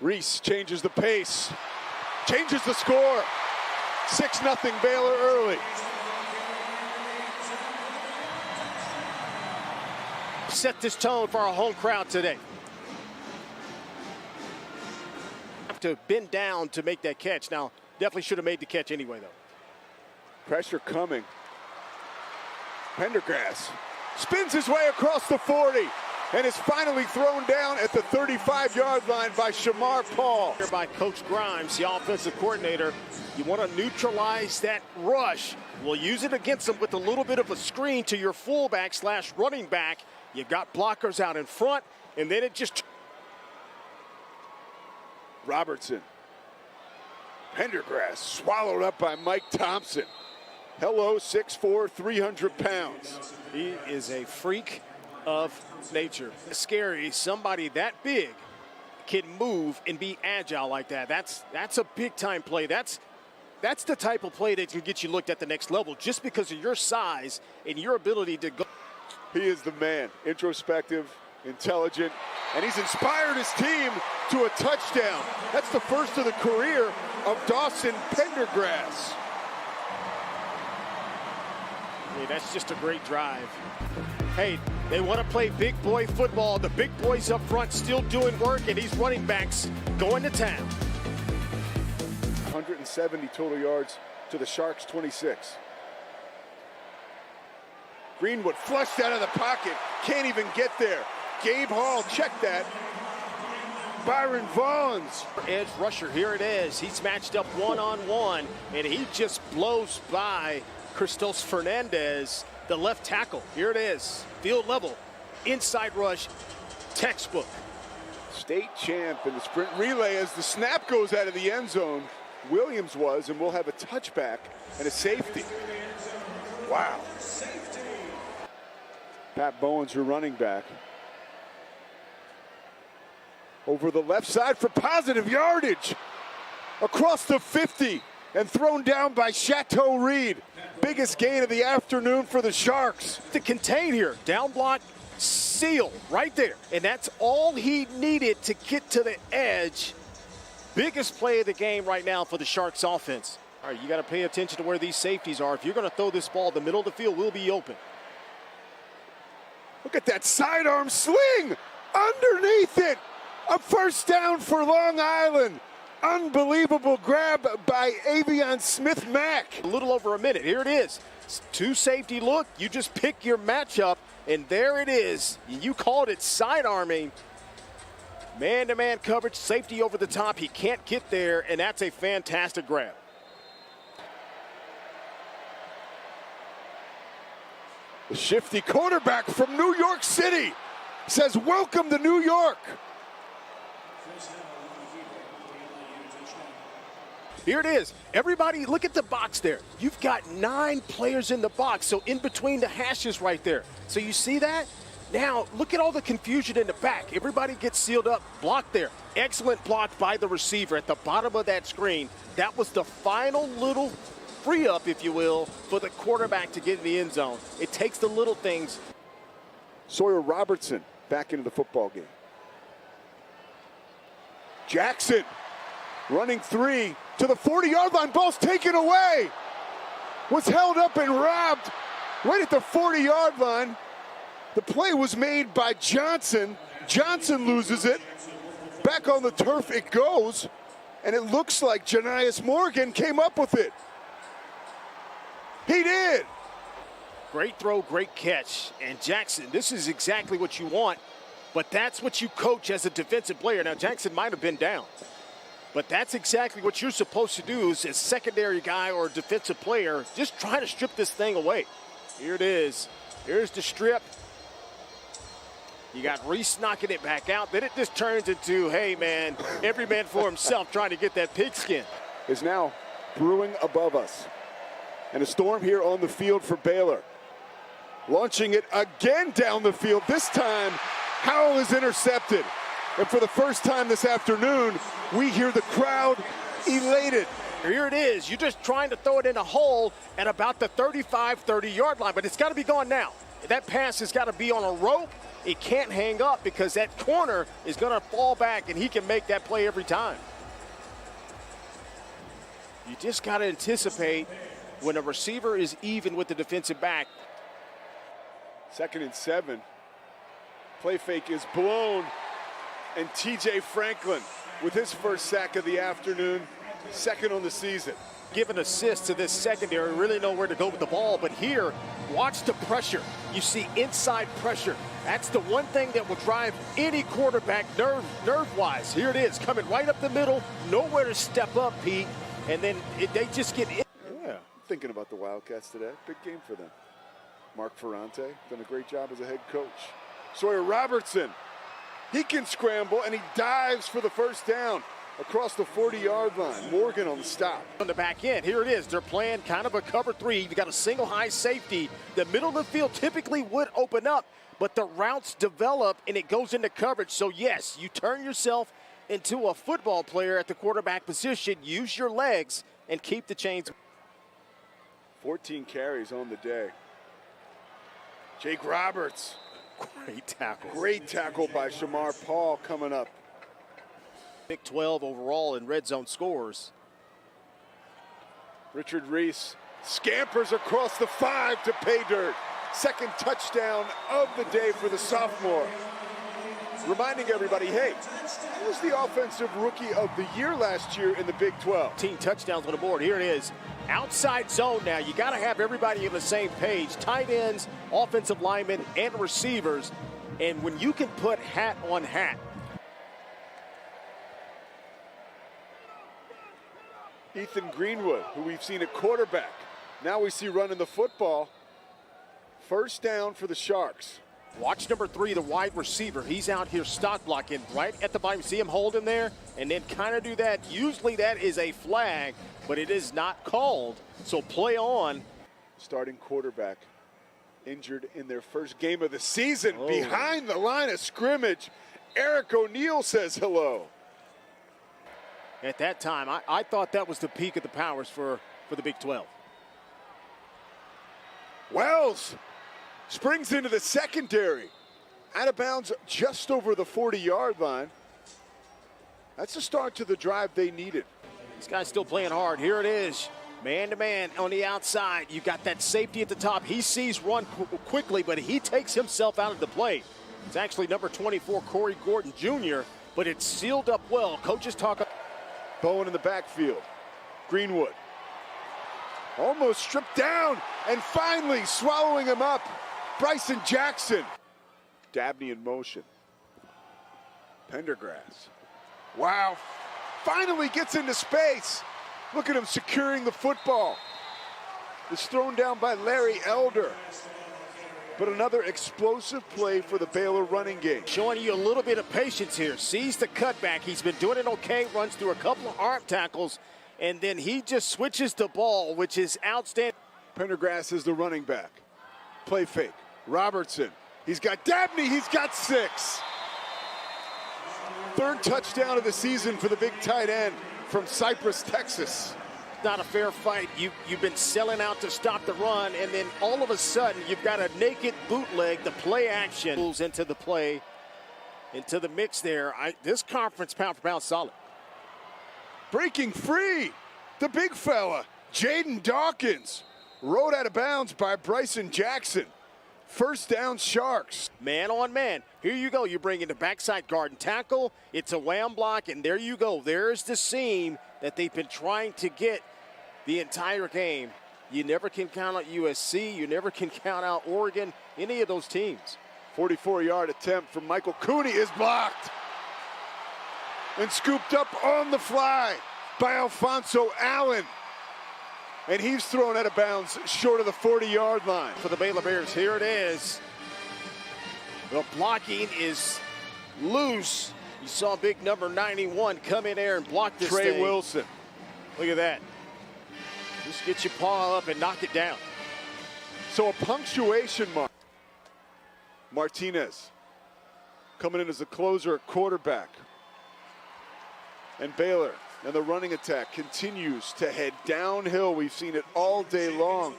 Reese changes the pace, changes the score. 6-0 Baylor early. Set this tone for our home crowd today. Have to bend down to make that catch. Now, definitely should have made the catch anyway, though. Pressure coming. Pendergrass spins his way across the 40 and is finally thrown down at the 35-yard line by Shamar Paul. Here by Coach Grimes, the offensive coordinator. You want to neutralize that rush. We'll use it against them with a little bit of a screen to your fullback / running back. You got blockers out in front, and then it just... Robertson. Pendergrass swallowed up by Mike Thompson. Hello, 6'4", 300 pounds. He is a freak of nature. Scary, somebody that big can move and be agile like that. That's a big-time play. That's the type of play that can get you looked at the next level just because of your size and your ability to go. He is the man, introspective, intelligent, and he's inspired his team to a touchdown. That's the first of the career of Dawson Pendergrass. Hey, that's just a great drive. Hey, they want to play big boy football. The big boys up front still doing work, and these running backs going to town. 170 total yards to the Sharks 26. Greenwood flushed out of the pocket, can't even get there. Gabe Hall, check that. Byron Vaughns. Edge rusher, here it is. He's matched up one-on-one, and he just blows by Christos Fernandez, the left tackle. Here it is, field level, inside rush, textbook. State champ in the sprint relay as the snap goes out of the end zone. Williams was, and we'll have a touchback and a safety. Wow. Pat Bowens, your running back. Over the left side for positive yardage. Across the 50 and thrown down by Chateau Reed. Biggest gain of the afternoon for the Sharks. To contain here, down block, seal right there. And that's all he needed to get to the edge. Biggest play of the game right now for the Sharks offense. All right, you got to pay attention to where these safeties are. If you're going to throw this ball, the middle of the field will be open. Look at that sidearm sling underneath it. A first down for Long Island. Unbelievable grab by Avion Smith-Mack. A little over a minute. Here it is. Two safety look. You just pick your matchup, and there it is. You called it side-arming. Man-to-man coverage, safety over the top. He can't get there, and that's a fantastic grab. The shifty quarterback from New York City says, "Welcome to New York." Here it is. Everybody, look at the box there. You've got 9 players in the box, so in between the hashes right there. So you see that? Now, look at all the confusion in the back. Everybody gets sealed up, blocked there. Excellent block by the receiver at the bottom of that screen. That was the final little free up, if you will, for the quarterback to get in the end zone. It takes the little things. Sawyer Robertson back into the football game. Jackson running 3 to the 40-yard line. Ball's taken away. Was held up and robbed right at the 40-yard line. The play was made by Johnson. Johnson loses it. Back on the turf it goes. And it looks like Janias Morgan came up with it. He did. Great throw, great catch. And Jackson, this is exactly what you want. But that's what you coach as a defensive player. Now, Jackson might have been down. But that's exactly what you're supposed to do as a secondary guy or a defensive player. Just try to strip this thing away. Here it is. Here's the strip. You got Reese knocking it back out. Then it just turns into, hey, man, every man for himself trying to get that pigskin. Is now brewing above us. And a storm here on the field for Baylor. Launching it again down the field. This time, Howell is intercepted. And for the first time this afternoon, we hear the crowd elated. Here it is. You're just trying to throw it in a hole at about the 35, 30-yard line, but it's got to be gone now. That pass has got to be on a rope. it can't hang up because that corner is going to fall back, and he can make that play every time. You just got to anticipate when a receiver is even with the defensive back. 2nd and 7. Play fake is blown, and TJ Franklin with his first sack of the afternoon, 2nd on the season. Give an assist to this secondary, really know where to go with the ball, but here, watch the pressure. You see inside pressure. That's the one thing that will drive any quarterback nerve-wise. Here it is, coming right up the middle, nowhere to step up, Pete, and then they just get in. Yeah, thinking about the Wildcats today. Big game for them. Mark Ferrante done a great job as a head coach. Sawyer Robertson, he can scramble, and he dives for the first down across the 40-yard line. Morgan on the stop. On the back end, here it is. They're playing kind of a cover 3. You've got a single high safety. The middle of the field typically would open up, but the routes develop and it goes into coverage. So yes, you turn yourself into a football player at the quarterback position. Use your legs and keep the chains. 14 carries on the day. Jake Roberts. Great tackle. Great tackle by Shamar Paul coming up. Big 12 overall in red zone scores. Richard Reese scampers across the 5 to pay dirt. 2nd touchdown of the day for the sophomore. Reminding everybody, hey, he was the offensive rookie of the year last year in the Big 12. 10 touchdowns on the board. Here it is. Outside zone now. You got to have everybody on the same page. Tight ends, offensive linemen, and receivers. And when you can put hat on hat. Ethan Greenwood, who we've seen at quarterback. Now we see running the football. First down for the Sharks. Watch number 3, the wide receiver. He's out here stock blocking right at the bottom. See him hold him there and then kind of do that. Usually that is a flag, but it is not called. So play on. Starting quarterback injured in their first game of the season. Behind the line of scrimmage, Eric O'Neal says hello. At that time, I thought that was the peak of the powers for the Big 12. Wells springs into the secondary. Out of bounds just over the 40-yard line. That's a start to the drive they needed. This guy's still playing hard. Here it is. Man-to-man on the outside. You got that safety at the top. He sees run quickly, but he takes himself out of the play. It's actually number 24, Corey Gordon Jr., but it's sealed up well. Coaches talk. Bowen in the backfield. Greenwood. Almost stripped down, and finally swallowing him up. Bryson Jackson. Dabney in motion. Pendergrass. Wow. Finally gets into space. Look at him securing the football. It's thrown down by Larry Elder. But another explosive play for the Baylor running game. Showing you a little bit of patience here. Sees the cutback. He's been doing it okay. Runs through a couple of arm tackles. And then he just switches the ball, which is outstanding. Pendergrass is the running back. Play fake. Robertson. He's got Dabney. He's got 6. 3rd touchdown of the season for the big tight end from Cypress, Texas. Not a fair fight. You've been selling out to stop the run, and then all of a sudden you've got a naked bootleg. The play action moves into the play, into the mix there. This conference pound for pound solid. Breaking free, the big fella, Jaden Dawkins, rode out of bounds by Bryson Jackson. First down, Sharks. Man on man. Here you go. You bring in the backside guard and tackle. It's a wham block, and there you go. There's the seam that they've been trying to get the entire game. You never can count out USC. You never can count out Oregon, any of those teams. 44-yard attempt from Michael Cooney is blocked. And scooped up on the fly by Alfonso Allen. And he's thrown out of bounds short of the 40-yard line. For the Baylor Bears, here it is. The blocking is loose. You saw big number 91 come in there and block this Trey thing. Wilson. Look at that. Just get your paw up and knock it down. So a punctuation mark. Martinez coming in as a closer at quarterback. And Baylor and the running attack continues to head downhill. We've seen it all day long.